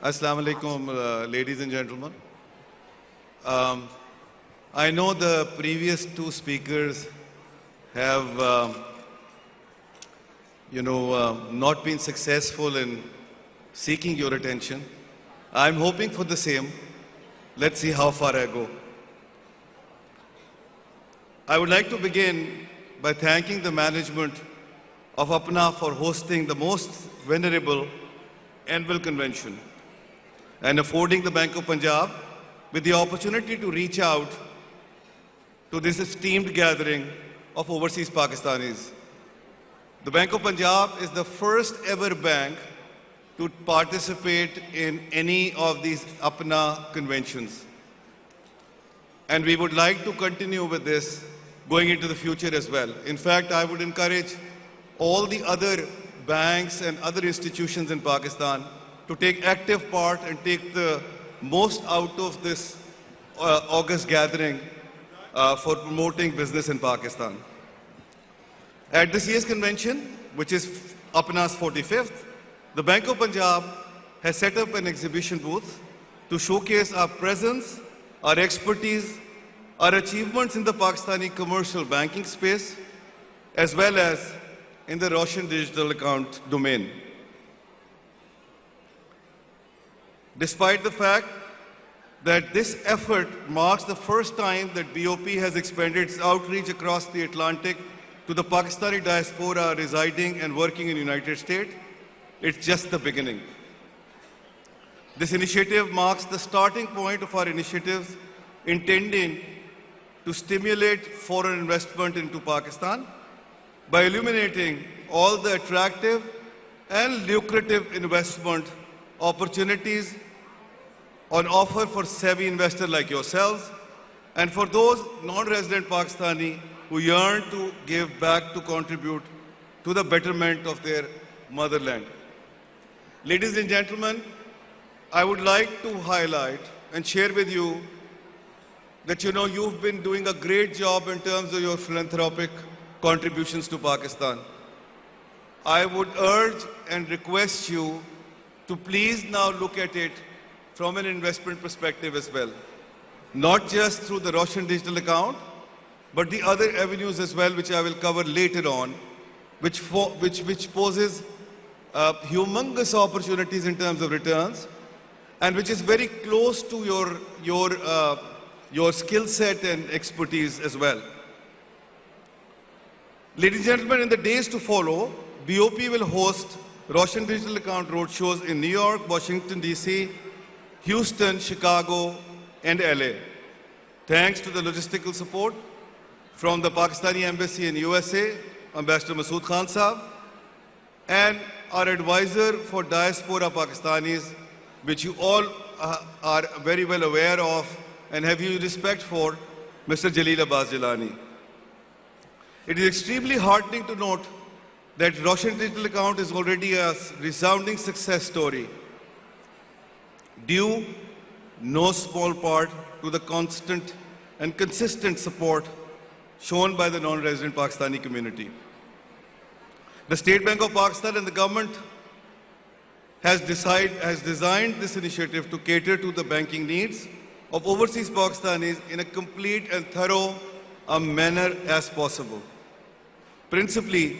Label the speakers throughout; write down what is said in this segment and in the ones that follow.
Speaker 1: Assalamu alaikum, ladies and gentlemen. I know the previous two speakers have, not been successful in seeking your attention. I'm hoping for the same. Let's see how far I go. I would like to begin by thanking the management of APPNA for hosting the most venerable annual convention and affording the Bank of Punjab with the opportunity to reach out to this esteemed gathering of overseas Pakistanis. The Bank of Punjab is the first ever bank to participate in any of these APPNA conventions. And we would like to continue with this going into the future as well. In fact, I would encourage all the other banks and other institutions in Pakistan to take active part and take the most out of this August gathering for promoting business in Pakistan. At this year's convention, which is APPNA's 45th, the Bank of Punjab has set up an exhibition booth to showcase our presence, our expertise, our achievements in the Pakistani commercial banking space, as well as in the Roshan digital account domain. Despite the fact that this effort marks the first time that BOP has expanded its outreach across the Atlantic to the Pakistani diaspora residing and working in the United States, it's just the beginning. This initiative marks the starting point of our initiatives intending to stimulate foreign investment into Pakistan by illuminating all the attractive and lucrative investment opportunities on offer for savvy investors like yourselves and for those non-resident Pakistani who yearn to give back to contribute to the betterment of their motherland. Ladies and gentlemen, I would like to highlight and share with you that you've been doing a great job in terms of your philanthropic contributions to Pakistan. I would urge and request you to please now look at it from an investment perspective as well. Not just through the Roshan digital account, but the other avenues as well, which I will cover later on, which poses humongous opportunities in terms of returns, and which is very close to your skill set and expertise as well. Ladies and gentlemen, in the days to follow, BOP will host Roshan digital account roadshows in New York, Washington, DC, Houston, Chicago, and LA. Thanks to the logistical support from the Pakistani Embassy in USA, Ambassador Masud Khan Saab, and our advisor for diaspora Pakistanis, which you all are very well aware of and have huge respect for, Mr. Jalil Abbas Jilani. It is extremely heartening to note that Roshan digital account is already a resounding success story, due no small part to the constant and consistent support shown by the non-resident Pakistani community. The State Bank of Pakistan and the government has designed this initiative to cater to the banking needs of overseas Pakistanis in a complete and thorough manner as possible. Principally,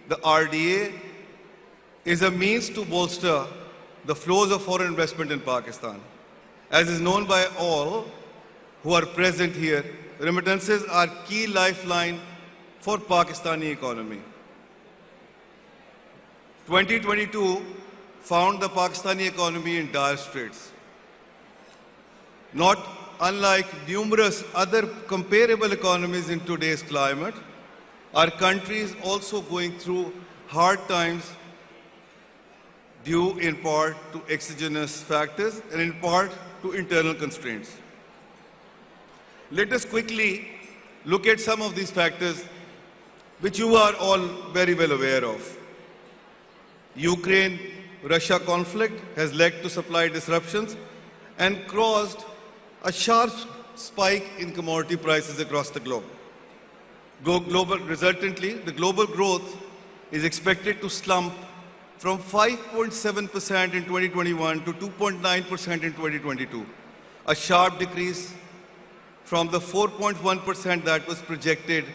Speaker 1: the RDA is a means to bolster the flows of foreign investment in Pakistan. As is known by all who are present here, remittances are key lifeline for Pakistani economy. 2022 found the Pakistani economy in dire straits. Not unlike numerous other comparable economies in today's climate, our country is also going through hard times due in part to exogenous factors and in part to internal constraints. Let us quickly look at some of these factors which you are all very well aware of. Ukraine-Russia conflict has led to supply disruptions and caused a sharp spike in commodity prices across the globe. Resultantly, the global growth is expected to slump from 5.7% in 2021 to 2.9% in 2022, a sharp decrease from the 4.1% that was projected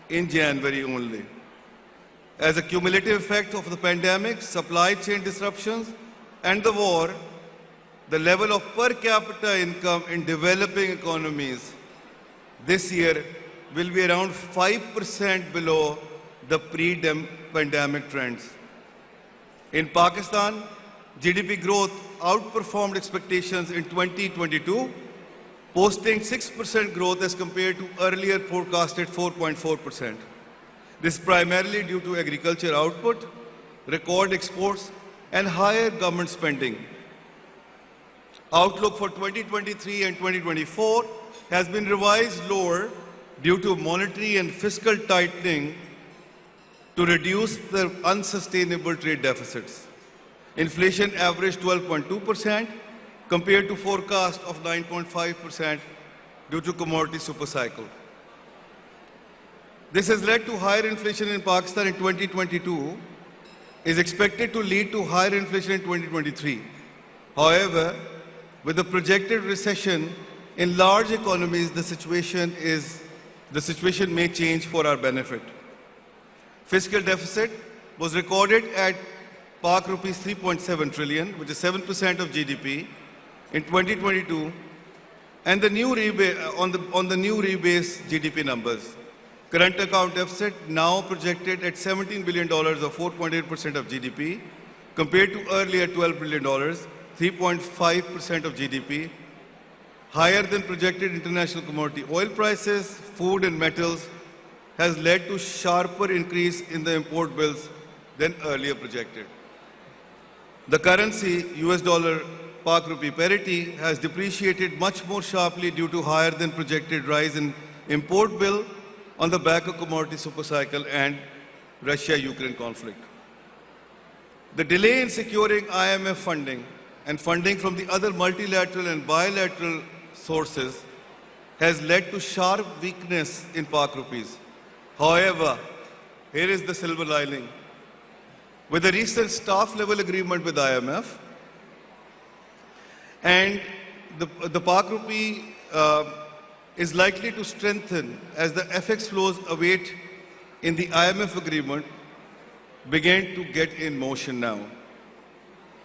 Speaker 1: in January only. As a cumulative effect of the pandemic, supply chain disruptions, and the war, the level of per capita income in developing economies this year will be around 5% below the pre-pandemic trends. In Pakistan, GDP growth outperformed expectations in 2022, posting 6% growth as compared to earlier forecasted 4.4%. This is primarily due to agriculture output, record exports, and higher government spending. Outlook for 2023 and 2024 has been revised lower due to monetary and fiscal tightening to reduce the unsustainable trade deficits. Inflation averaged 12.2% compared to forecast of 9.5% due to commodity supercycle. This has led to higher inflation in Pakistan in 2022, is expected to lead to higher inflation in 2023. However, with the projected recession in large economies, the situation may change for our benefit. Fiscal deficit was recorded at Pak rupees 3.7 trillion, which is 7% of GDP in 2022, and the new on the new rebase GDP numbers. Current account deficit now projected at $17 billion or 4.8% of GDP, compared to earlier $12 billion, 3.5% of GDP, higher than projected international commodity oil prices, food and metals, has led to sharper increase in the import bills than earlier projected. The currency, US dollar Pak rupee parity, has depreciated much more sharply due to higher than projected rise in import bill on the back of commodity supercycle and Russia-Ukraine conflict. The delay in securing IMF funding and funding from the other multilateral and bilateral sources has led to sharp weakness in Pak rupees. However, here is the silver lining. With the recent staff-level agreement with IMF and the Pak rupee is likely to strengthen as the FX flows await in the IMF agreement begin to get in motion now.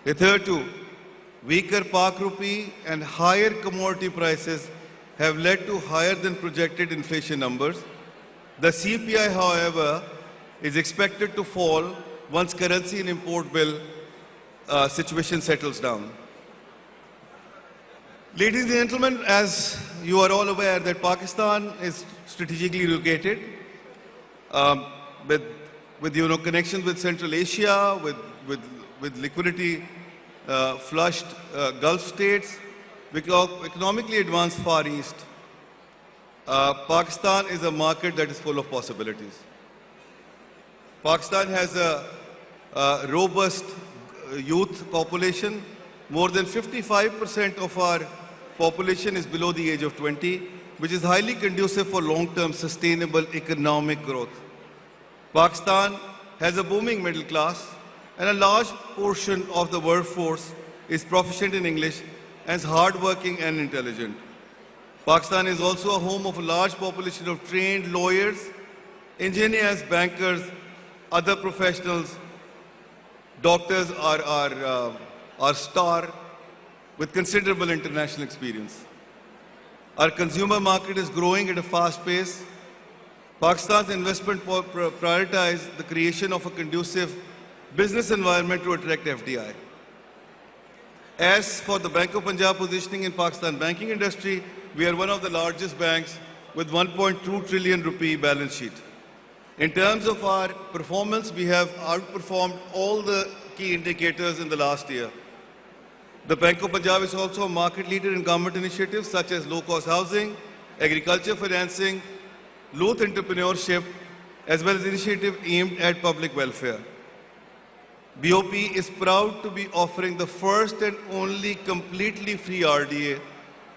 Speaker 1: Hitherto, weaker Pak rupee and higher commodity prices have led to higher than projected inflation numbers. The CPI, however, is expected to fall once currency and import bill situation settles down. Ladies and gentlemen, as you are all aware that Pakistan is strategically located with connections with Central Asia, with liquidity flushed Gulf states, economically advanced Far East. Pakistan is a market that is full of possibilities. Pakistan has a robust youth population. More than 55% of our population is below the age of 20, which is highly conducive for long-term sustainable economic growth. Pakistan has a booming middle class, and a large portion of the workforce is proficient in English and is hardworking and intelligent. Pakistan is also a home of a large population of trained lawyers, engineers, bankers, other professionals. Doctors are star with considerable international experience. Our consumer market is growing at a fast pace. Pakistan's investment prioritize the creation of a conducive business environment to attract FDI. As for the Bank of Punjab positioning in Pakistan banking industry, we are one of the largest banks with 1.2 trillion rupee balance sheet. In terms of our performance, we have outperformed all the key indicators in the last year. The Bank of Punjab is also a market leader in government initiatives such as low-cost housing, agriculture financing, youth entrepreneurship, as well as initiatives aimed at public welfare. BOP is proud to be offering the first and only completely free RDA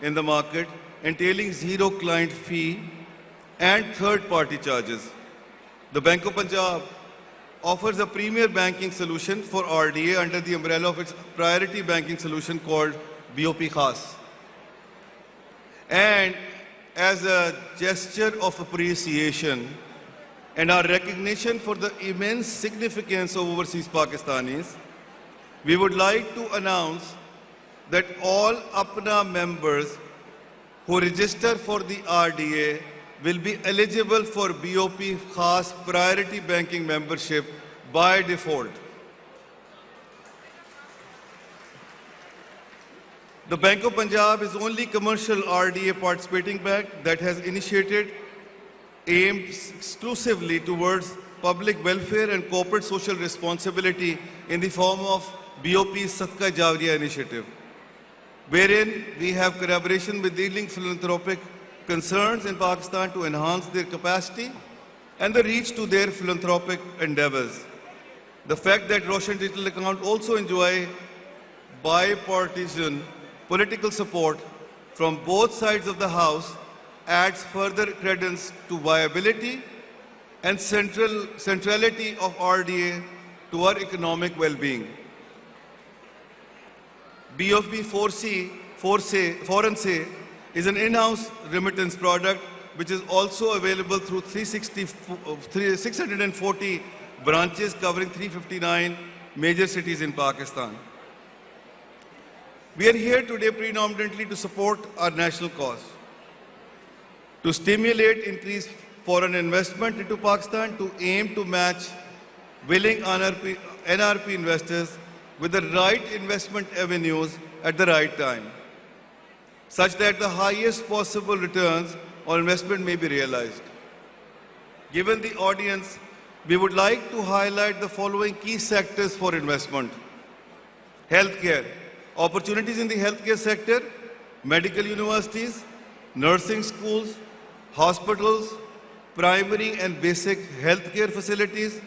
Speaker 1: in the market, entailing zero client fee and third-party charges. The Bank of Punjab offers a premier banking solution for RDA under the umbrella of its priority banking solution called BOP Khas. And as a gesture of appreciation and our recognition for the immense significance of overseas Pakistanis, we would like to announce that all APPNA members who register for the RDA will be eligible for BOP Khas priority banking membership by default. The Bank of Punjab is the only commercial RDA participating bank that has initiated aimed exclusively towards public welfare and corporate social responsibility in the form of BOP's Sadqa Jawariya initiative, wherein we have collaboration with leading philanthropic concerns in Pakistan to enhance their capacity and the reach to their philanthropic endeavors. The fact that Roshan Digital Account also enjoy bipartisan political support from both sides of the House adds further credence to viability and centrality of RDA to our economic well-being. BOP Foreign Say is an in-house remittance product which is also available through 640 branches covering 359 major cities in Pakistan. We are here today predominantly to support our national cause, to stimulate increased foreign investment into Pakistan, to aim to match willing NRP investors with the right investment avenues at the right time, such that the highest possible returns on investment may be realized. Given the audience, we would like to highlight the following key sectors for investment. Healthcare. Opportunities in the healthcare sector, medical universities, nursing schools, hospitals, primary and basic healthcare facilities,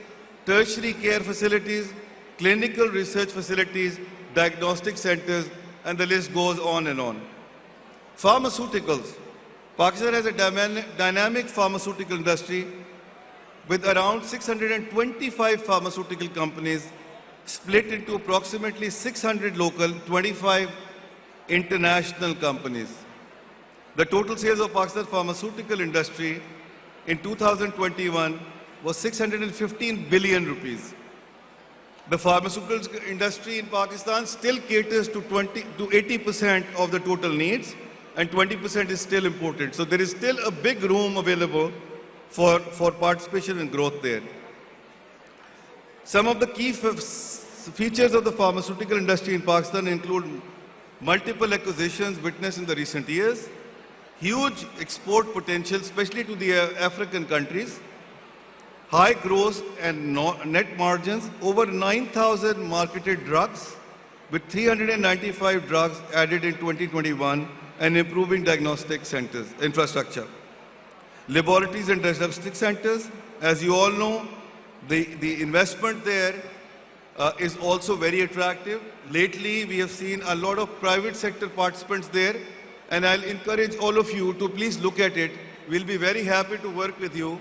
Speaker 1: tertiary care facilities, clinical research facilities, diagnostic centers, and the list goes on and on. Pharmaceuticals. Pakistan has a dynamic pharmaceutical industry with around 625 pharmaceutical companies split into approximately 600 local, 25 international companies. The total sales of Pakistan's pharmaceutical industry in 2021 was 615 billion rupees. The pharmaceutical industry in Pakistan still caters to 80% of the total needs, and 20% is still imported. So there is still a big room available for participation and growth there. Some of the key features of the pharmaceutical industry in Pakistan include multiple acquisitions witnessed in the recent years, huge export potential, especially to the African countries, high gross and net margins, over 9,000 marketed drugs, with 395 drugs added in 2021, and improving diagnostic centers, infrastructure. Laboratories and diagnostic centers, as you all know, the investment there is also very attractive. Lately, we have seen a lot of private sector participants there, and I'll encourage all of you to please look at it. We'll be very happy to work with you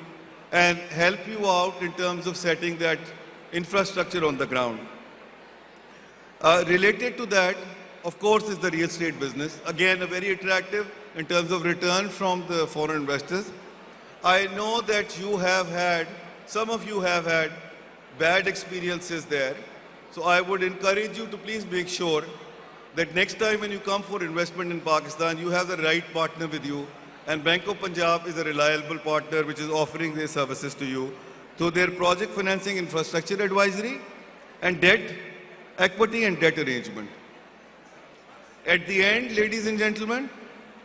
Speaker 1: and help you out in terms of setting that infrastructure on the ground. Related to that, of course, is the real estate business. Again, a very attractive in terms of return from the foreign investors. I know that you have had, some of you have had bad experiences there. So I would encourage you to please make sure that next time when you come for investment in Pakistan, you have the right partner with you. And Bank of Punjab is a reliable partner which is offering their services to you through their project financing, infrastructure advisory, and debt, equity and debt arrangement. At the end, ladies and gentlemen,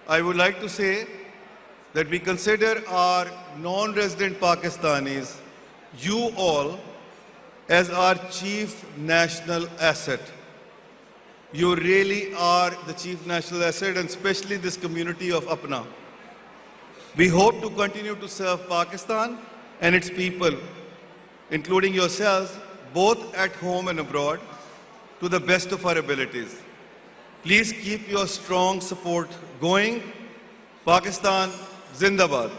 Speaker 1: I would like to say that we consider our non-resident Pakistanis, you all, as our chief national asset. You really are the chief national asset, and especially this community of APPNA. We hope to continue to serve Pakistan and its people, including yourselves, both at home and abroad, to the best of our abilities. Please keep your strong support going. Pakistan Zindabad.